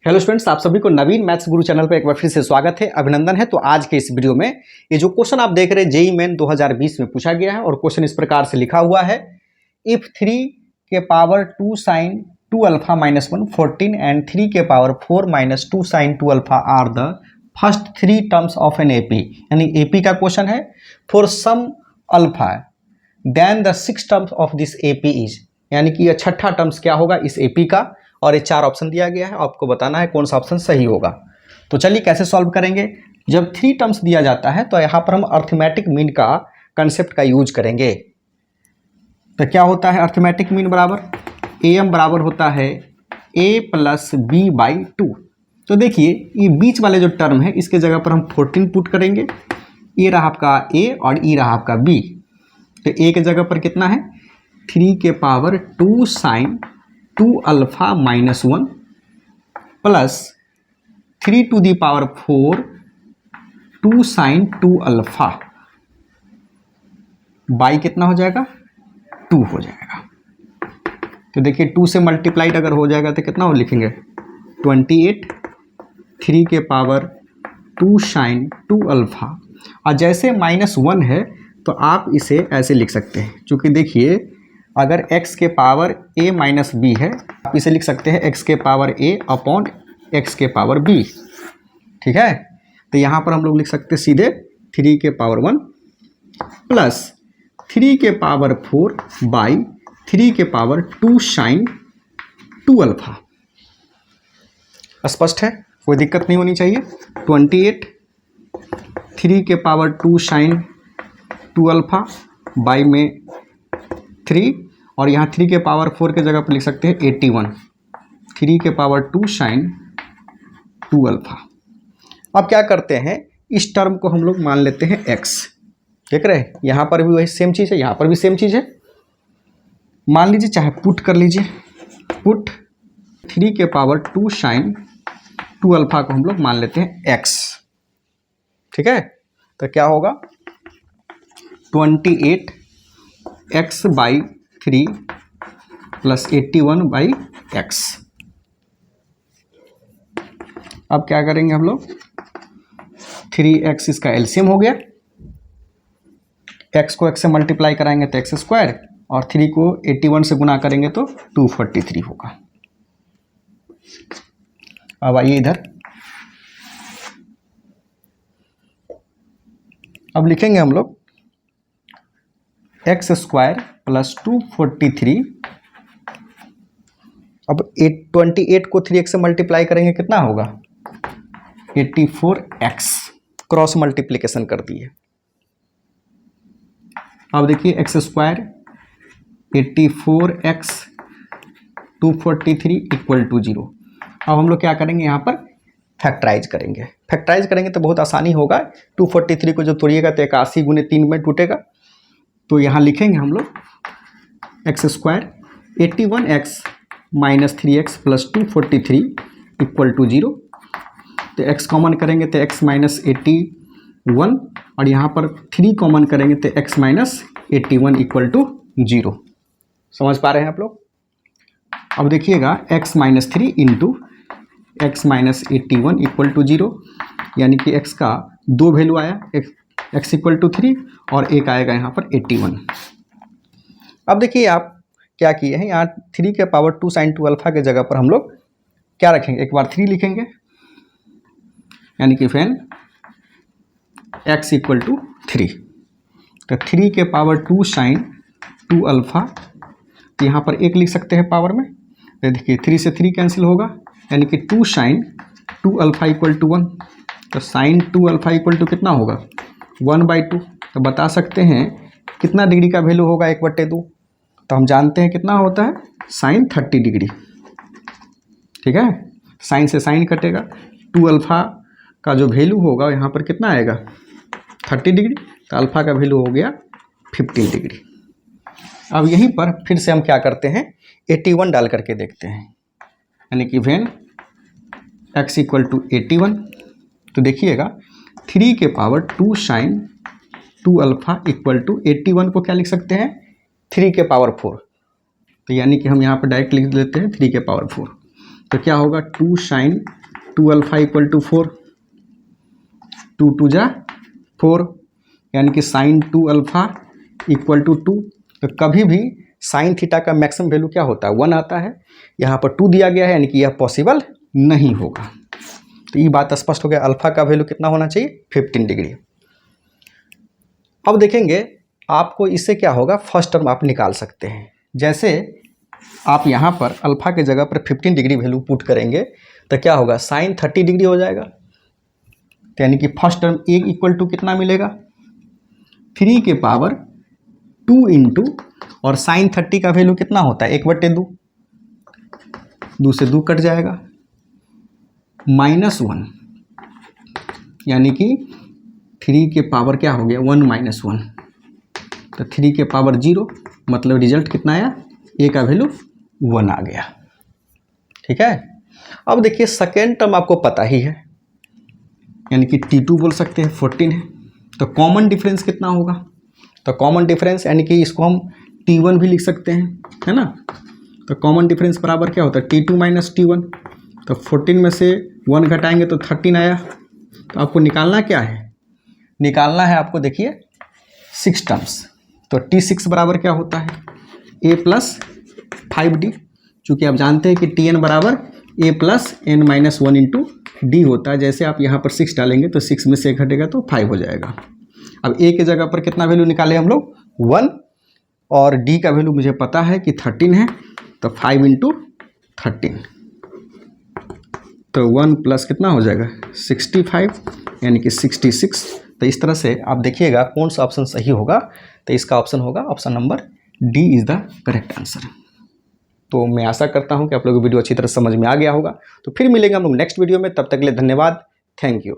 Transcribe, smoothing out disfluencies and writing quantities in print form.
Hello students, आप सभी को नवीन मैथ्स गुरु चैनल पर एक बार फिर से स्वागत है, अभिनंदन है। तो आज के इस वीडियो में ये जो क्वेश्चन आप देख रहे हैं जेईई मेन 2020 में पूछा गया है और क्वेश्चन इस प्रकार से लिखा हुआ है। इफ 3 के power 2 sine 2 alpha minus 1 14 and 3 के power 4 minus 2 sine 2 alpha are the first 3 terms of an AP, यानी एपी का क्वेश्चन है। For some alpha then the 6 terms of this AP is, यानी कि यह छठा टर्म्स क्या होगा इस एपी का। और ये 4 ऑप्शन दिया गया है, आपको बताना है कौन सा ऑप्शन सही होगा। तो चलिए कैसे सॉल्व करेंगे। जब 3 टर्म्स दिया जाता है तो यहाँ पर हम अर्थमेटिक मीन का कंसेप्ट का यूज करेंगे। तो क्या होता है अर्थमेटिक मीन बराबर am बराबर होता है a प्लस बी बाई 2। तो देखिए ये बीच वाले जो टर्म है इसके जगह पर हम 14 पुट करेंगे। ये रहा आपका a और ये रहा आपका b। तो a के जगह पर कितना है 3 के power 2 sine 2 alpha minus 1 plus 3 to the power 4 2 sine 2 alpha by कितना हो जाएगा 2 हो जाएगा। तो देखिए 2 से मल्टीप्लाइड अगर हो जाएगा तो कितना हो लिखेंगे 28 3 के पावर 2 साइन 2 अल्फा। और जैसे -1 है तो आप इसे ऐसे लिख सकते हैं, क्योंकि देखिए अगर x के पावर a माइनस बी है आप इसे लिख सकते हैं x के पावर a अपॉन x के पावर b। ठीक है, तो यहाँ पर हम लोग लिख सकते हैं सीधे 3 के पावर 1 प्लस 3 के पावर 4 बाई 3 के पावर 2 साइन 2 अल्फा। स्पष्ट है, कोई दिक्कत नहीं होनी चाहिए। 28 3 के पावर 2 साइन 2 अल्फा बाई में 3 और यहाँ 3 के पावर 4 के जगह पर लिख सकते हैं 81 3 के पावर 2 साइन 2 अल्फा। अब क्या करते हैं इस टर्म को हम लोग मान लेते हैं x। देख रहे हैं यहाँ पर भी वही सेम चीज़ है, यहाँ पर भी सेम चीज़ है। मान लीजिए चाहे पुट कर लीजिए, पुट 3 के पावर 2 साइन 2 अल्फा को हम लोग मान लेते हैं x। ठीक है, तो क्या होगा 28 x by 3 plus 81 by x। अब क्या करेंगे हम लोग 3x इसका एलसीएम हो गया, x को x से मल्टीप्लाई कराएंगे तो x स्क्वायर और 3 को 81 से गुना करेंगे तो 243 होगा। अब आइए इधर, अब लिखेंगे हम लोग एक्स स्क्वायर प्लस 243। अब 28 को 3x से मल्टीप्लाई करेंगे कितना होगा 84x, क्रॉस मल्टीप्लिकेशन कर दिए। अब देखिए x square 84x 243 equal to 0। अब हम लोग क्या करेंगे यहाँ पर फैक्टराइज करेंगे। फैक्टराइज करेंगे तो बहुत आसानी होगा। 243 को जो तोड़िएगा तो 81 गुने 3 में टूटेगा। तो यहाँ लिखेंगे हम लोग x square 81x minus 3x plus 243 equal to 0। तो x कॉमन करेंगे तो x माइनस 81 और यहाँ पर 3 कॉमन करेंगे तो x माइनस 81 इक्वल टू 0। समझ पा रहे हैं आप लोग। अब देखिएगा x minus 3 into x minus 81 equal to 0, यानी कि x का 2 वैल्यू आया, x इक्वल टू 3 और एक आएगा यहाँ पर 81। अब देखिए आप क्या किए हैं, यहाँ 3 के पावर 2 साइन 2 अल्फा के जगह पर हम लोग क्या रखेंगे, एक बार 3 लिखेंगे, यानी कि फैन x इक्वल टू 3। तो 3 के पावर 2 साइन 2 अल्फा, तो यहाँ पर एक लिख सकते हैं पावर में। तो देखिए 3 से 3 कैंसिल होगा, यानी कि 2 साइन 2 अल्फा इक्वल टू 1। तो साइन 2 अल्फा इक्वल टू कितना होगा 1/2। तो बता सकते हैं कितना डिग्री का वैल्यू होगा 1/2। तो हम जानते हैं कितना होता है साइन 30 डिग्री। ठीक है, साइन से साइन कटेगा, 2 अल्फा का जो वैल्यू होगा यहाँ पर कितना आएगा 30 डिग्री। तो अल्फा का वैल्यू हो गया 15 डिग्री। अब यहीं पर फिर से हम क्या करते हैं 81 डाल करके देखते हैं, यानी कि वेन x इक्वल टू 81। तो देखिएगा 3 के power 2 sine 2 alpha equal to 81 को क्या लिख सकते हैं 3 के पावर 4। तो यानी कि हम यहाँ पर डायरेक्ट लिख लेते हैं 3 के पावर 4। तो क्या होगा 2 sin 2 अल्फा इक्वल टू 4, 2 2 जा 4, यानी कि sin 2 अल्फा इक्वल टू 2। तो कभी भी साइन थीटा का मैक्सिमम वैल्यू क्या होता है 1 आता है, यहाँ पर 2 दिया गया है यानी कि यह पॉसिबल नहीं होगा। तो ये बात स्पष्ट हो गया, अल्फा का वैल्यू कितना होना चाहिए 15 डिग्री। अब देखेंगे आपको इससे क्या होगा, फर्स्ट टर्म आप निकाल सकते हैं। जैसे आप यहाँ पर अल्फा के जगह पर 15 डिग्री वैल्यू पुट करेंगे तो क्या होगा साइन 30 डिग्री हो जाएगा। तो यानी कि first term a equal to कितना मिलेगा 3 के पावर 2 इंटू, और साइन 30 का वैल्यू कितना होता है 1/2, 2 से 2 कट जाएगा, -1, यानी कि 3 के पावर क्या हो गया 1 - 1, तो 3 के पावर 0, मतलब रिजल्ट कितना आया ए का वैल्यू 1 आ गया। ठीक है, अब देखिए सेकेंड टर्म आपको पता ही है, यानी कि T2 बोल सकते हैं 14 है। तो कॉमन डिफरेंस कितना होगा, तो कॉमन डिफरेंस यानी कि इसको हम T1 भी लिख सकते हैं, है ना। तो कॉमन डिफरेंस बराबर क्या होता है T2 - T1। तो 14 में से 1 घटाएंगे तो 13 आया। तो आपको निकालना क्या है, निकालना है आपको देखिए 6 टर्म्स। तो T6 बराबर क्या होता है A + 5D, चूँकि आप जानते हैं कि Tn बराबर A + n - 1 इंटू डी होता है। जैसे आप यहाँ पर 6 डालेंगे तो 6 में से 1 घटेगा तो 5 हो जाएगा। अब ए के जगह पर कितना वैल्यू निकाले हम लोग 1, और डी का वैल्यू मुझे पता है कि 13 है, तो 5 इंटू 13, तो 1 प्लस कितना हो जाएगा 65, यानी कि 66। तो इस तरह से आप देखिएगा कौन सा ऑप्शन सही होगा, तो इसका ऑप्शन होगा option number D is the correct answer. तो मैं आशा करता हूं कि आप लोगों को वीडियो अच्छी तरह समझ में आ गया होगा। तो फिर मिलेंगे हम लोग नेक्स्ट वीडियो में, तब तक के लिए धन्यवाद, थैंक यू।